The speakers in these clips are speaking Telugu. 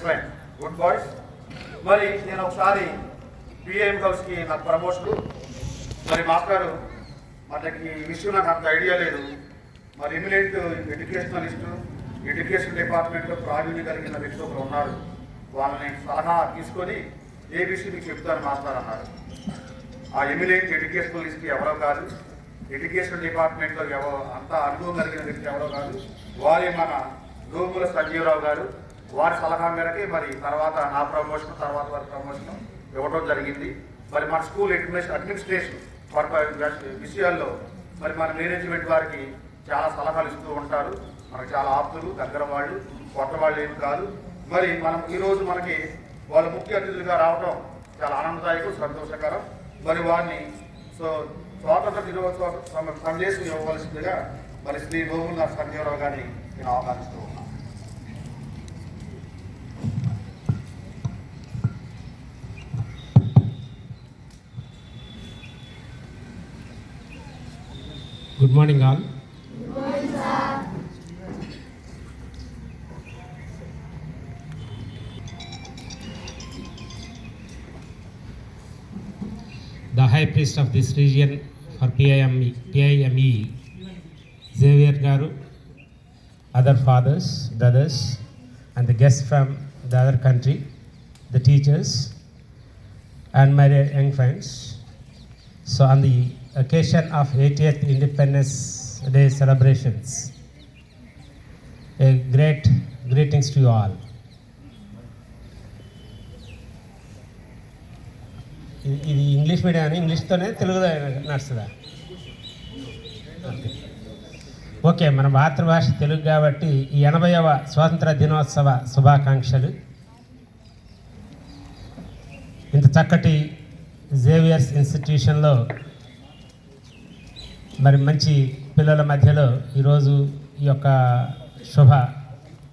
Excellent, good boys. మరి నేను ఒకసారి పిఎం హౌస్కి నాకు ప్రమోషను. మరి మాస్టారు మనకి ఈ విషయం నాకు అంత ఐడియా లేదు. మరి ఎమినెంట్ ఎడ్యుకేషనలిస్టు, ఎడ్యుకేషన్ డిపార్ట్మెంట్లో ప్రావీణ్యం కలిగిన వ్యక్తి ఒకరు ఉన్నారు. వాళ్ళని సలహా తీసుకొని ఏ విషయం మీకు చెప్తాను మాస్టర్ అన్నారు. ఆ ఎమినెంట్ ఎడ్యుకేషనలిస్ట్ ఎవరో కాదు, ఎడ్యుకేషన్ డిపార్ట్మెంట్లో అంత అనుభవం కలిగిన వ్యక్తి ఎవరో కాదు, వారే మన గోగుల సంజీవరావు గారు. వారి సలహా మేరకే మరి తర్వాత నా ప్రమోషన్, తర్వాత వారి ప్రమోషన్ ఇవ్వడం జరిగింది. మరి మన స్కూల్ అడ్మినిస్ట్రేషన్ విషయాల్లో మరి మన మేనేజ్మెంట్ వారికి చాలా సలహాలు ఇస్తూ ఉంటారు. మనకు చాలా ఆప్తులు, దగ్గర వాళ్ళు, కొత్త వాళ్ళు ఏమి కాదు. మరి మనం ఈరోజు మనకి వాళ్ళు ముఖ్య అతిథులుగా రావడం చాలా ఆనందదాయకం, సంతోషకరం. మరి వారిని స్వాతంత్ర దినోత్సవ సందేశం ఇవ్వవలసిందిగా మరి శ్రీ గోగుల సంజీవరావు గారిని నేను ఆహ్వానిస్తూ ఉన్నాను. Good morning all. Good morning, sir. The High Priest of this region for PIME, Xavier Garu, other fathers, brothers, and the guests from the other country, the teachers, and my young friends. So on the occasion of 80th Independence Day celebrations, a great greetings to you all. ఇది ఇంగ్లీష్ మీడియం అని ఇంగ్లీష్తోనే తెలుగులో నడుస్తుందా? ఓకే, మన మాతృభాష తెలుగు కాబట్టి ఈ 80వ స్వాతంత్ర దినోత్సవ శుభాకాంక్షలు. ఇంత చక్కటి జేవియర్స్ ఇన్స్టిట్యూషన్లో మరి మంచి పిల్లల మధ్యలో ఈరోజు ఈ యొక్క శుభ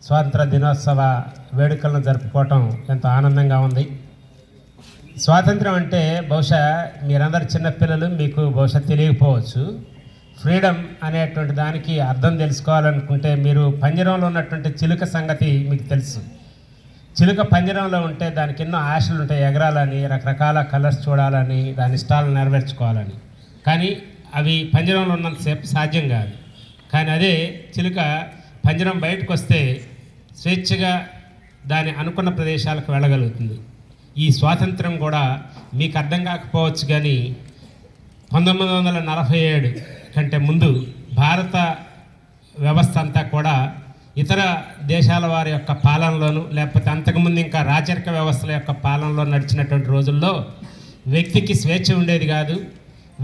స్వాతంత్ర దినోత్సవ వేడుకలను జరుపుకోవటం ఎంతో ఆనందంగా ఉంది. స్వాతంత్రం అంటే బహుశా మీరందరు చిన్నపిల్లలు, మీకు బహుశా తెలియకపోవచ్చు. ఫ్రీడమ్ అనేటువంటి దానికి అర్థం తెలుసుకోవాలనుకుంటే మీరు పంజరంలో ఉన్నటువంటి చిలుక సంగతి మీకు తెలుసు. చిలుక పంజరంలో ఉంటే దానికి ఎన్నో ఆశలు ఉంటాయి, ఎగరాలని, రకరకాల కలర్స్ చూడాలని, దాని ఇష్టాలను నెరవేర్చుకోవాలని. కానీ అవి పంజరంలో ఉన్నంతసేపు సాధ్యం కాదు. కానీ అదే చిలుక పంజరం బయటకు వస్తే స్వేచ్ఛగా దాని అనుకున్న ప్రదేశాలకు వెళ్ళగలుగుతుంది. ఈ స్వాతంత్రం కూడా మీకు అర్థం కాకపోవచ్చు, కానీ 1947 కంటే ముందు భారత వ్యవస్థ అంతా కూడా ఇతర దేశాల వారి యొక్క పాలనలోను, లేకపోతే అంతకుముందు ఇంకా రాచరిక వ్యవస్థల యొక్క పాలనలో నడిచినటువంటి రోజుల్లో వ్యక్తికి స్వేచ్ఛ ఉండేది కాదు.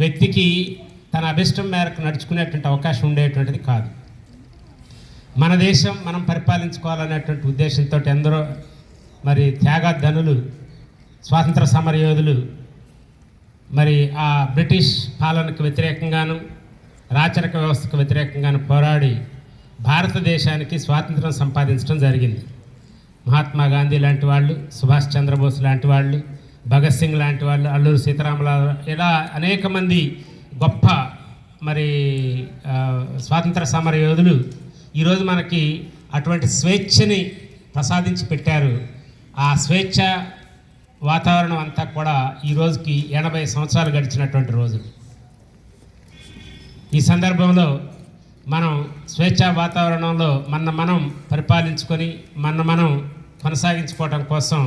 వ్యక్తికి తన అభిష్టం మేరకు నడుచుకునేటువంటి అవకాశం ఉండేటువంటిది కాదు. మన దేశం మనం పరిపాలించుకోవాలనేటువంటి ఉద్దేశంతో ఎందరో మరి త్యాగధనులు, స్వాతంత్ర సమరయోధులు మరి ఆ బ్రిటిష్ పాలనకు వ్యతిరేకంగాను, రాచరిక వ్యవస్థకు వ్యతిరేకంగాను పోరాడి భారతదేశానికి స్వాతంత్రం సంపాదించడం జరిగింది. మహాత్మా గాంధీ లాంటి వాళ్ళు, సుభాష్ చంద్రబోస్ లాంటి వాళ్ళు, భగత్ సింగ్ లాంటి వాళ్ళు, అల్లూరి సీతారామరాజు, ఇలా అనేక మంది గొప్ప మరి స్వాతంత్ర సమర యోధులు ఈరోజు మనకి అటువంటి స్వేచ్ఛని ప్రసాదించి పెట్టారు. ఆ స్వేచ్ఛ వాతావరణం అంతా కూడా ఈ రోజుకి 80 సంవత్సరాలు గడిచినటువంటి రోజులు. ఈ సందర్భంలో మనం స్వేచ్ఛా వాతావరణంలో మనం పరిపాలించుకొని మనం కొనసాగించుకోవడం కోసం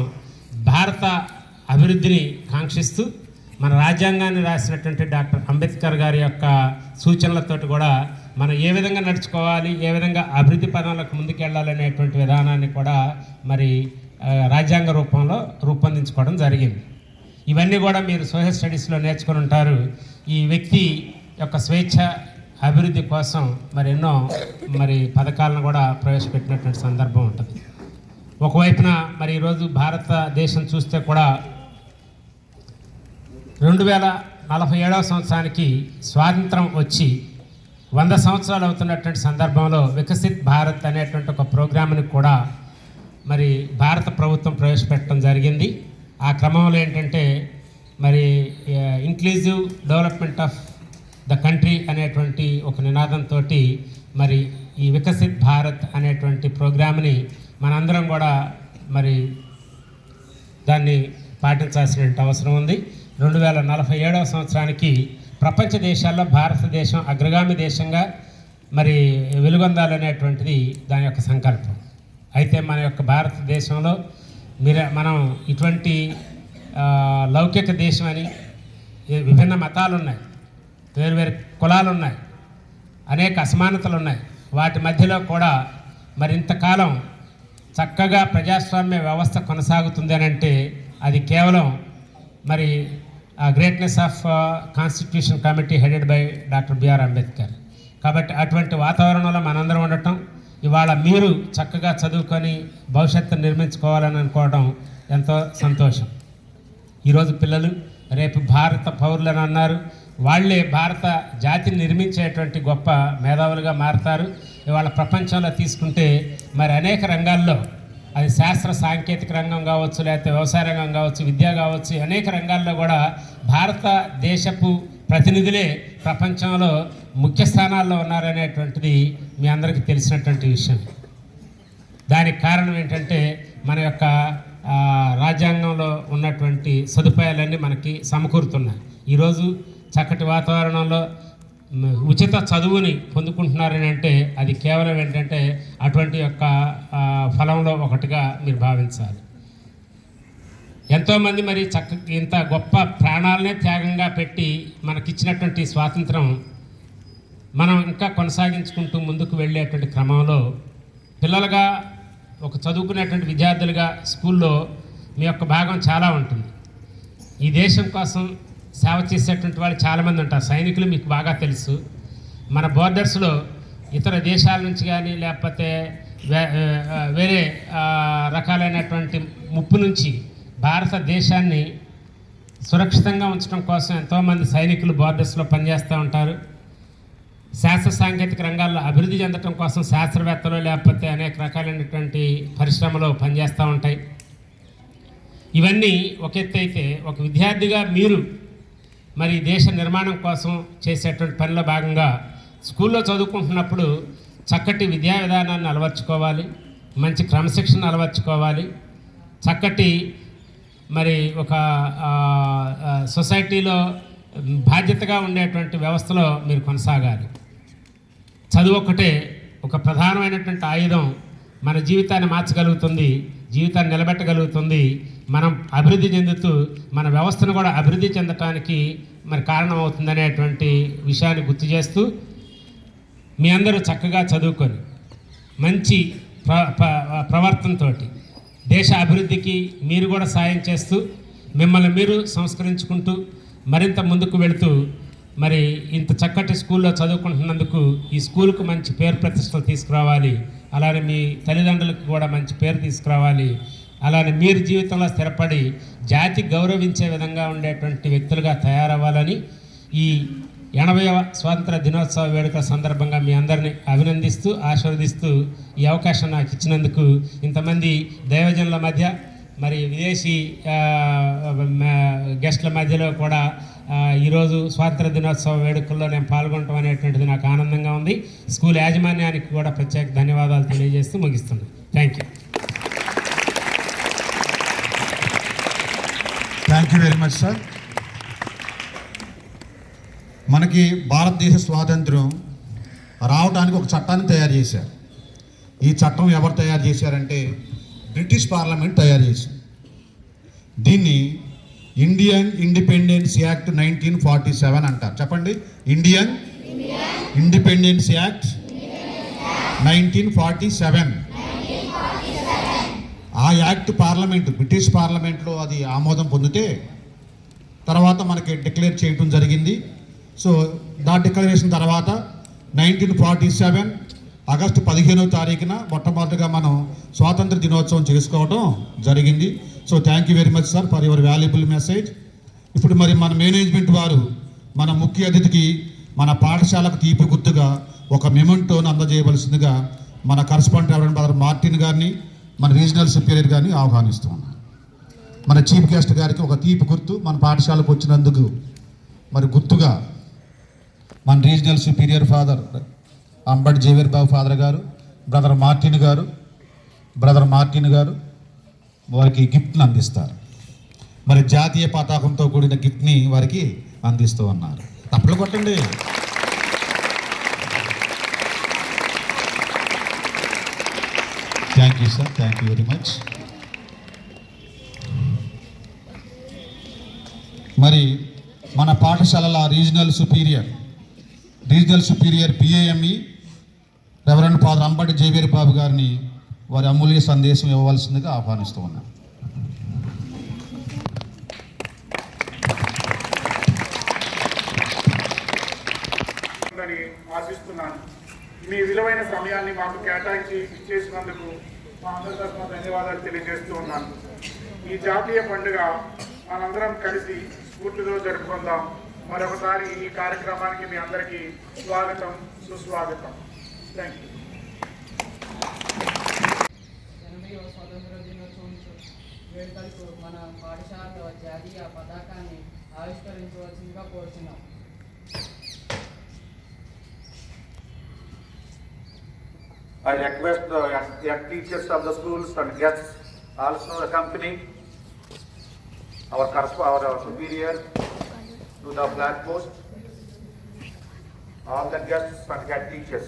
భారత అభివృద్ధిని కాంక్షిస్తూ మన రాజ్యాంగాన్ని రాసినటువంటి డాక్టర్ అంబేద్కర్ గారి యొక్క సూచనలతోటి కూడా మనం ఏ విధంగా నడుచుకోవాలి, ఏ విధంగా అభివృద్ధి పదంలోకి ముందుకెళ్ళాలనేటువంటి విధానాన్ని కూడా మరి రాజ్యాంగ రూపంలో రూపొందించుకోవడం జరిగింది. ఇవన్నీ కూడా మీరు సోషల్ స్టడీస్లో నేర్చుకొని ఉంటారు. ఈ వ్యక్తి యొక్క స్వేచ్ఛ అభివృద్ధి కోసం మరి ఎన్నో మరి పథకాలను కూడా ప్రవేశపెట్టినటువంటి సందర్భం ఉంటుంది. ఒకవైపున మరి ఈరోజు భారతదేశం చూస్తే కూడా 2047వ సంవత్సరానికి స్వాతంత్రం వచ్చి 100 సంవత్సరాలు అవుతున్నటువంటి సందర్భంలో వికసిత్ భారత్ అనేటువంటి ఒక ప్రోగ్రామ్ని కూడా మరి భారత ప్రభుత్వం ప్రవేశపెట్టడం జరిగింది. ఆ క్రమంలో ఏంటంటే మరి inclusive development of the country అనేటువంటి ఒక నినాదంతో మరి ఈ వికసిత్ భారత్ అనేటువంటి ప్రోగ్రామ్ని మనందరం కూడా మరి దాన్ని పాటించాల్సిన అవసరం ఉంది. 2047వ సంవత్సరానికి ప్రపంచ దేశాల్లో భారతదేశం అగ్రగామి దేశంగా మరి వెలుగొందాలనేటువంటిది దాని యొక్క సంకల్పం. అయితే మన యొక్క భారతదేశంలో మనం ఇటువంటి లౌకిక దేశం అని విభిన్న మతాలు ఉన్నాయి, వేరు కులాలు ఉన్నాయి, అనేక అసమానతలు ఉన్నాయి. వాటి మధ్యలో కూడా మరింతకాలం చక్కగా ప్రజాస్వామ్య వ్యవస్థ కొనసాగుతుంది అని అంటే అది కేవలం మరి greatness of constitution committee headed by doctor B R Ambedkar. కాబట్టి అటువంటి వాతావరణంలో మనందరం ఉండటం, ఇవాళ మీరు చక్కగా చదువుకొని భవిష్యత్తు నిర్మించుకోవాలని అనుకోవడం ఎంతో సంతోషం. ఈరోజు పిల్లలు రేపు భారత పౌరులని అన్నారు, వాళ్ళే భారత జాతిని నిర్మించేటువంటి గొప్ప మేధావులుగా మారుతారు. ఇవాళ ప్రపంచంలో తీసుకుంటే మరి అనేక రంగాల్లో, అది శాస్త్ర సాంకేతిక రంగం కావచ్చు, లేకపోతే వ్యవసాయ రంగం కావచ్చు, విద్య కావచ్చు, అనేక రంగాల్లో కూడా భారతదేశపు ప్రతినిధులే ప్రపంచంలో ముఖ్య స్థానాల్లో ఉన్నారనేటువంటిది మీ అందరికీ తెలిసినటువంటి విషయం. దానికి కారణం ఏంటంటే మన యొక్క రాజ్యాంగంలో ఉన్నటువంటి సదుపాయాలన్నీ మనకి సమకూరుతున్నాయి. ఈరోజు చక్కటి వాతావరణంలో ఉచిత చదువుని పొందుకుంటున్నారని అంటే అది కేవలం ఏంటంటే అటువంటి యొక్క ఫలంలో ఒకటిగా మీరు భావించాలి. ఎంతోమంది మరి ఇంత గొప్ప ప్రాణాలనే త్యాగంగా పెట్టి మనకిచ్చినటువంటి స్వాతంత్రం మనం ఇంకా కొనసాగించుకుంటూ ముందుకు వెళ్ళేటువంటి క్రమంలో పిల్లలుగా ఒక చదువుకునేటువంటి విద్యార్థులుగా స్కూల్లో మీ యొక్క భాగం చాలా ఉంటుంది. ఈ దేశం కోసం సేవ చేసేటువంటి వాళ్ళు చాలామంది ఉంటారు. సైనికులు మీకు బాగా తెలుసు. మన బోర్డర్స్లో ఇతర దేశాల నుంచి కానీ లేకపోతే వేరే రకాలైనటువంటి ముప్పు నుంచి భారతదేశాన్ని సురక్షితంగా ఉంచడం కోసం ఎంతోమంది సైనికులు బోర్డర్స్లో పనిచేస్తూ ఉంటారు. శాస్త్ర సాంకేతిక రంగాల్లో అభివృద్ధి చెందడం కోసం శాస్త్రవేత్తలు లేకపోతే అనేక రకాలైనటువంటి పరిశ్రమలు పనిచేస్తూ ఉంటాయి. ఇవన్నీ ఒక ఎత్తు అయితే, ఒక విద్యార్థిగా మీరు మరి దేశ నిర్మాణం కోసం చేసేటువంటి పనిలో భాగంగా స్కూల్లో చదువుకుంటున్నప్పుడు చక్కటి విద్యా విధానాన్ని అలవర్చుకోవాలి, మంచి క్రమశిక్షణ అలవర్చుకోవాలి, చక్కటి మరి ఒక సొసైటీలో బాధ్యతగా ఉండేటువంటి వ్యవస్థలో మీరు కొనసాగాలి. చదువు ఒకటే ఒక ప్రధానమైనటువంటి ఆయుధం. మన జీవితాన్ని మార్చగలుగుతుంది, జీవితాన్ని నిలబెట్టగలుగుతుంది. మనం అభివృద్ధి చెందుతూ మన వ్యవస్థను కూడా అభివృద్ధి చెందటానికి మరి కారణమవుతుందనేటువంటి విషయాన్ని గుర్తు చేస్తూ మీ అందరూ చక్కగా చదువుకొని మంచి ప్రవర్తనతో దేశ అభివృద్ధికి మీరు కూడా సాయం చేస్తూ మిమ్మల్ని మీరు సంస్కరించుకుంటూ మరింత ముందుకు వెళుతూ మరి ఇంత చక్కటి స్కూల్లో చదువుకుంటున్నందుకు ఈ స్కూల్కు మంచి పేరు ప్రతిష్టలు తీసుకురావాలి. అలానే మీ తల్లిదండ్రులకు కూడా మంచి పేరు తీసుకురావాలి. అలానే మీరు జీవితంలో స్థిరపడి జాతి గౌరవించే విధంగా ఉండేటువంటి వ్యక్తులుగా తయారవ్వాలని ఈ 80వ స్వాతంత్ర దినోత్సవ వేడుకల సందర్భంగా మీ అందరినీ అభినందిస్తూ ఆశీర్వదిస్తూ ఈ అవకాశం నాకు ఇచ్చినందుకు ఇంతమంది దైవజనుల మధ్య మరి విదేశీ గెస్టుల మధ్యలో కూడా ఈరోజు స్వాతంత్ర దినోత్సవ వేడుకల్లో నేను పాల్గొనడం అనేటువంటిది నాకు ఆనందంగా ఉంది. స్కూల్ యాజమాన్యానికి కూడా ప్రత్యేక ధన్యవాదాలు తెలియజేస్తూ ముగిస్తున్నాను. Thank you very much sir. మనకి భారతదేశ స్వాతంత్రం రావడానికి ఒక చట్టాన్ని తయారు చేశారు. ఈ చట్టం ఎవరు తయారు చేశారంటే బ్రిటిష్ పార్లమెంట్ తయారు చేసింది. దీన్ని ఇండియన్ ఇండిపెండెన్స్ యాక్ట్ 1947 అంటారు. చెప్పండి, ఇండియన్ ఇండిపెండెన్స్ యాక్ట్ 1947. ఆ యాక్ట్ పార్లమెంట్, బ్రిటిష్ పార్లమెంట్లో అది ఆమోదం పొందితే తర్వాత మనకి డిక్లేర్ చేయడం జరిగింది. సో దా డిక్లరేషన్ తర్వాత 1947 ఆగస్టు 15వ తారీఖున మొట్టమొదటిగా మనం స్వాతంత్ర దినోత్సవం చేసుకోవడం జరిగింది. So thank you very much sir for your valuable message. ఇప్పుడు మరి మన మేనేజ్మెంట్ వారు మన ముఖ్య అతిథికి మన పాఠశాలకు తీపి గుర్తుగా ఒక మెమెంటోను అందజేయవలసిందిగా మన కరస్పాండెంట్ రెవరెండ్ బ్రదర్ మార్టిన్ గారిని, మన రీజనల్ సుపీరియర్ గారిని ఆహ్వానిస్తూ ఉన్నాను. మన చీఫ్ గెస్ట్ గారికి ఒక తీపి గుర్తు మన పాఠశాలకు వచ్చినందుకు మరి గుర్తుగా మన regional superior Father Ambati Xavier Babu Father గారు, బ్రదర్ మార్టిన్ గారు వారికి గిఫ్ట్ని అందిస్తారు. మరి జాతీయ పతాకంతో కూడిన గిఫ్ట్ని వారికి అందిస్తూ ఉన్నారు. తప్పలు కొట్టండి. Thank you sir, thank you very much. మరి మన పాఠశాలల regional superior PAME Reverend Father Ambati Xavier Babu గారిని వారి అమూల్య సందేశం ఇవ్వవలసిందిగా ఆహ్వానిస్తూ ఉన్నాను. ఆశిస్తున్నాను. మీ విలువైన సమయాన్ని మాకు కేటాయించి ఇచ్చేసినందుకు మా అందరి తరఫున ధన్యవాదాలు తెలియజేస్తూ ఉన్నాను. ఈ జాతీయ పండుగ మనందరం కలిసి స్ఫూర్తితో జరుపుకుందాం. మరొకసారి ఈ కార్యక్రమానికి మీ అందరికీ స్వాగతం, సుస్వాగతం. Thank you. 80వ స్వాతంత్ర దినోత్సవం వేడుకలకు మన పాఠశాలలో జాతీయ పతాకాన్ని ఆవిష్కరించవలసిందిగా కోరుతున్నాం. I request the young teachers of the schools and guests also accompany our superior to the flag post. All the guests and head teachers.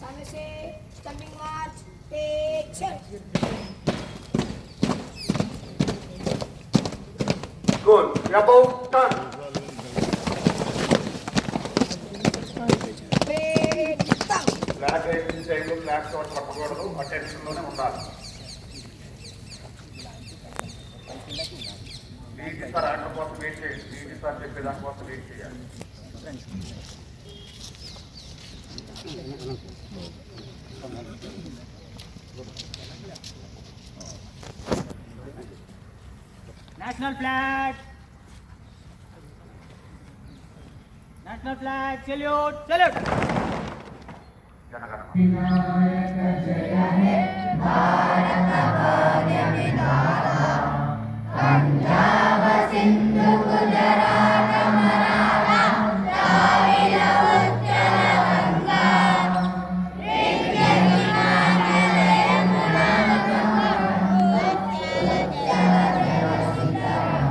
Samase, standing march, action. Good. About turn. Flag writing టైంలో ఫ్లాగ్ షాట్ పట్టకూడదు, అటెన్షన్లోనే ఉండాలి. డీటీ సార్ ఆర్డర్ కోసం వెయిట్ చేయండి. డీటీ సార్ చెప్పే దానికోసం వెయిట్ చేయాలి. National flag. National flag. Salute. Salute. Punjab, Sindhu, Gujarat, Maratha, Dravid, Uttara, Ganga, Vindhya, Himalaya, Yamuna, Ganga, Tava Shubha Name Jai,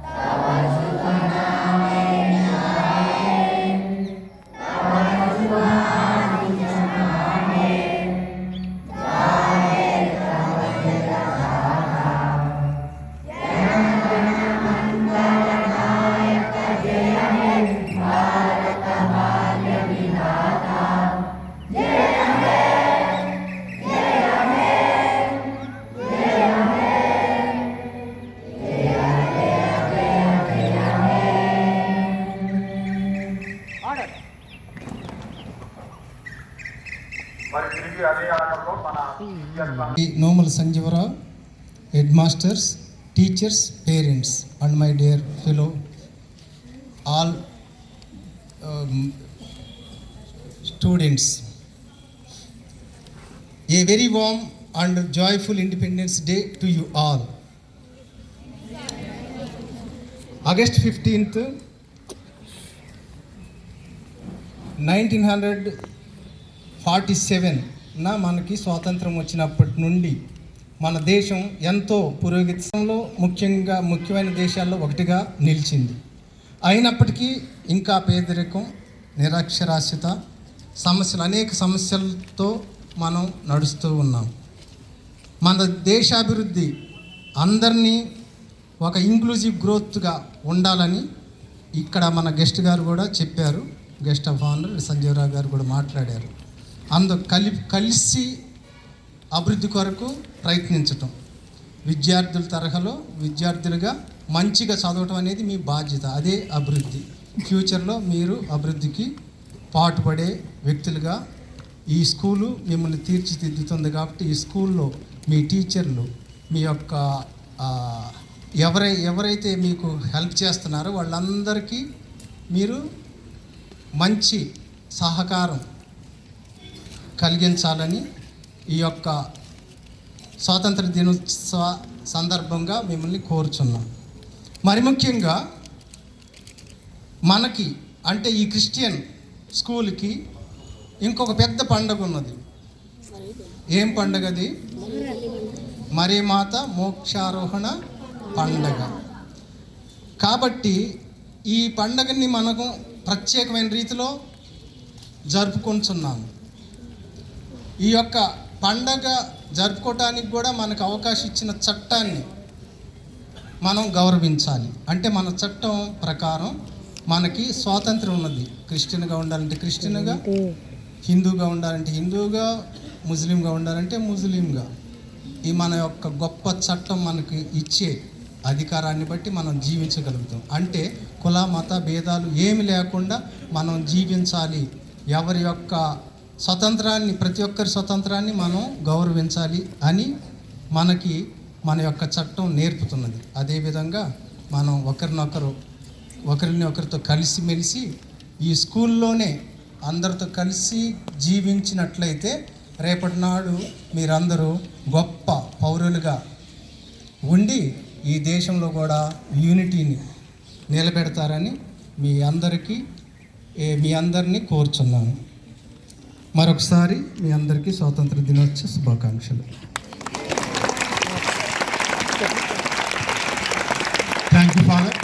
Tava Shubha Name Jai, Tava Order. మరి తిరిగి అదే ఆటలో మన Nomal Sanjeevara, headmasters, teachers, parents, and my dear fellow all students. A very warm and joyful Independence Day to you all. August 15th, 1947 నా మనకి స్వాతంత్రం వచ్చినప్పటి నుండి మన దేశం ఎంతో పురోగతిలో ముఖ్యమైన దేశాల్లో ఒకటిగా నిలిచింది. అయినప్పటికీ ఇంకా పేదరికం, నిరక్షరాస్యత అనేక సమస్యలతో మనం నడుస్తూ ఉన్నాం. మన దేశాభివృద్ధి అందరినీ ఒక ఇంక్లూజివ్ గ్రోత్గా ఉండాలని ఇక్కడ మన గెస్ట్ గారు కూడా చెప్పారు. గెస్ట్ ఆఫ్ ఆనర్ సంజీవరావు గారు కూడా మాట్లాడారు. కలిసి అభివృద్ధి కొరకు ప్రయత్నించటం, విద్యార్థుల తరహాలో విద్యార్థులుగా మంచిగా చదవటం అనేది మీ బాధ్యత. అదే అభివృద్ధి. ఫ్యూచర్లో మీరు అభివృద్ధికి పాటుపడే వ్యక్తులుగా ఈ స్కూలు మిమ్మల్ని తీర్చిదిద్దుతుంది. కాబట్టి ఈ స్కూల్లో మీ టీచర్లు, మీ యొక్క ఎవరైతే మీకు హెల్ప్ చేస్తున్నారో వాళ్ళందరికీ మీరు మంచి సహకారం కలిగించాలని ఈ యొక్క స్వాతంత్ర దినోత్సవ సందర్భంగా మిమ్మల్ని కోరుచున్నాం. మరి ముఖ్యంగా మనకి అంటే ఈ క్రిస్టియన్ స్కూల్కి ఇంకొక పెద్ద పండగ ఉన్నది. ఏం పండగ అది? మరియమాత మోక్షారోహణ పండగ. కాబట్టి ఈ పండగని మనకు ప్రత్యేకమైన రీతిలో జరుపుకుంటున్నాము. ఈ యొక్క పండగ జరుపుకోవటానికి కూడా మనకు అవకాశం ఇచ్చిన చట్టాన్ని మనం గౌరవించాలి. అంటే మన చట్టం ప్రకారం మనకి స్వాతంత్రం ఉన్నది. క్రిస్టియన్గా ఉండాలంటే క్రిస్టియన్గా, హిందూగా ఉండాలంటే హిందూగా, ముస్లింగా ఉండాలంటే ముస్లింగా. ఈ మన యొక్క గొప్ప చట్టం మనకి ఇచ్చే అధికారాన్ని బట్టి మనం జీవించగలుగుతాం. అంటే కుల మత భేదాలు ఏమి లేకుండా మనం జీవించాలి. ఎవరి యొక్క స్వతంత్రాన్ని, ప్రతి ఒక్కరి స్వతంత్రాన్ని మనం గౌరవించాలి అని మనకి మన యొక్క చట్టం నేర్పుతున్నది. అదేవిధంగా మనం ఒకరిని ఒకరితో కలిసిమెలిసి ఈ స్కూల్లోనే అందరితో కలిసి జీవించినట్లయితే రేపటి నాడు మీరందరూ గొప్ప పౌరులుగా ఉండి ఈ దేశంలో కూడా యూనిటీని నిలబెడతారని మీ అందరినీ కోరుచున్నాను. మరొకసారి మీ అందరికీ స్వాతంత్ర దినోత్సవ శుభాకాంక్షలు. Thank you father.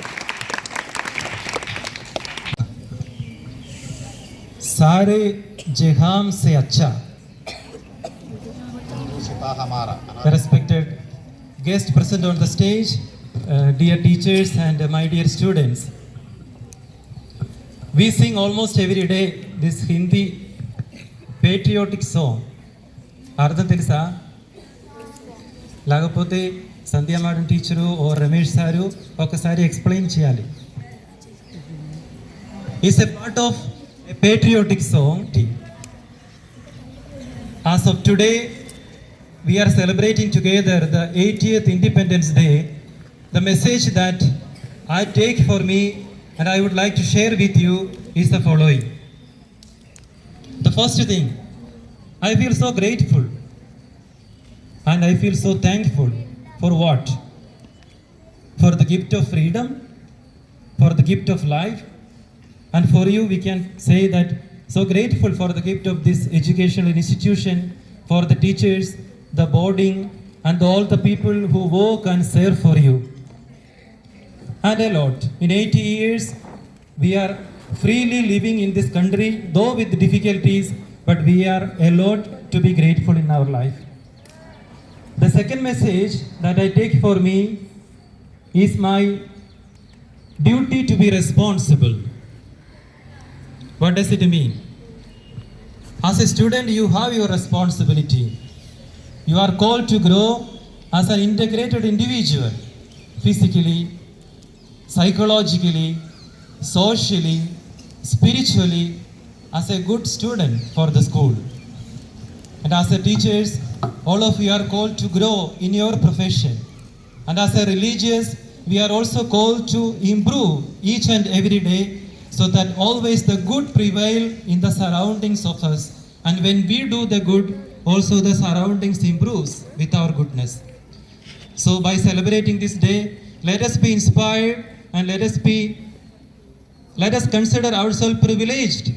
सारे जहां से अच्छा. Respected guests present on the stage, dear teachers and my dear students, we sing almost every day this Hindi patriotic song. అర్థం తెలుసా? లేకపోతే సంధ్యా మేడం టీచరు ఓ రమేష్ సారు ఒకసారి ఎక్స్ప్లెయిన్ చేయాలి. It's a part of a patriotic song. As of today, we are celebrating together the 80th Independence Day. The message that I take for me and I would like to share with you is the following. The first thing, I feel so grateful and I feel so thankful for what? For the gift of freedom, for the gift of life. And for you, we can say that so grateful for the gift of this educational institution, for the teachers, the boarding, and all the people who work and serve for you. And a lot. In 80 years, we are freely living in this country, though with difficulties, but we are a lot to be grateful in our life. The second message that I take for me is my duty to be responsible. What does it mean? As a student, you have your responsibility. You are called to grow as an integrated individual, physically, psychologically, socially, spiritually, as a good student for the school. And as a teachers, all of you are called to grow in your profession. And as a religious, we are also called to improve each and every day, so that always the good prevail in the surroundings of us. And when we do the good, also the surroundings improves with our goodness. So by celebrating this day, let us be inspired and let us consider ourselves privileged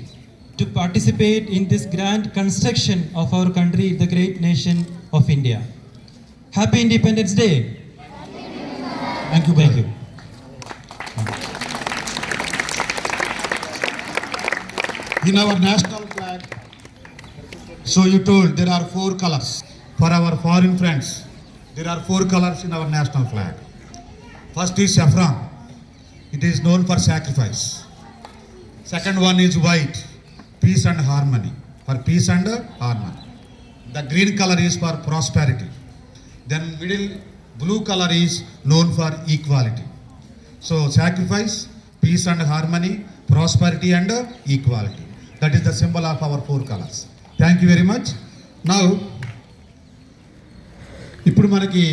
to participate in this grand construction of our country, the great nation of India. Happy Independence Day. Thank you. Thank you. In our national flag, so you told there are 4 colors. For our foreign friends, there are 4 colors in our national flag. First is saffron. It is known for sacrifice. Second one is white, peace and harmony. For peace and harmony. The green color is for prosperity. Then middle blue color is known for equality. So sacrifice, peace and harmony, prosperity and equality. That is the symbol of our 4 colors. Thank you very much. Now, ఇప్పుడు మనకి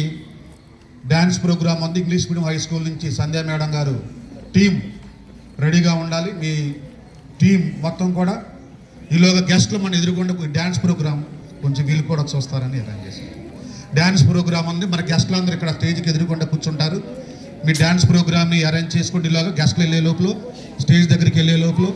డ్యాన్స్ ప్రోగ్రామ్ ఉంది. ఇంగ్లీష్ మీడియం హై స్కూల్ నుంచి సంధ్యా మేడం గారు టీం రెడీగా ఉండాలి. మీ టీం మొత్తం కూడా ఈలోగా గెస్ట్లు మన ఎదురుకుండా డ్యాన్స్ ప్రోగ్రామ్ కొంచెం వీళ్ళు కూడా చూస్తారని అరేంజ్ చేశారు. డ్యాన్స్ ప్రోగ్రామ్ ఉంది. మన గెస్ట్లు అందరూ ఇక్కడ స్టేజ్కి ఎదురుకుండా కూర్చుంటారు. మీ డ్యాన్స్ ప్రోగ్రామ్ని అరేంజ్ చేసుకుంటే ఈలోగా గెస్ట్లు వెళ్ళే లోపల, స్టేజ్ దగ్గరికి వెళ్ళే లోపల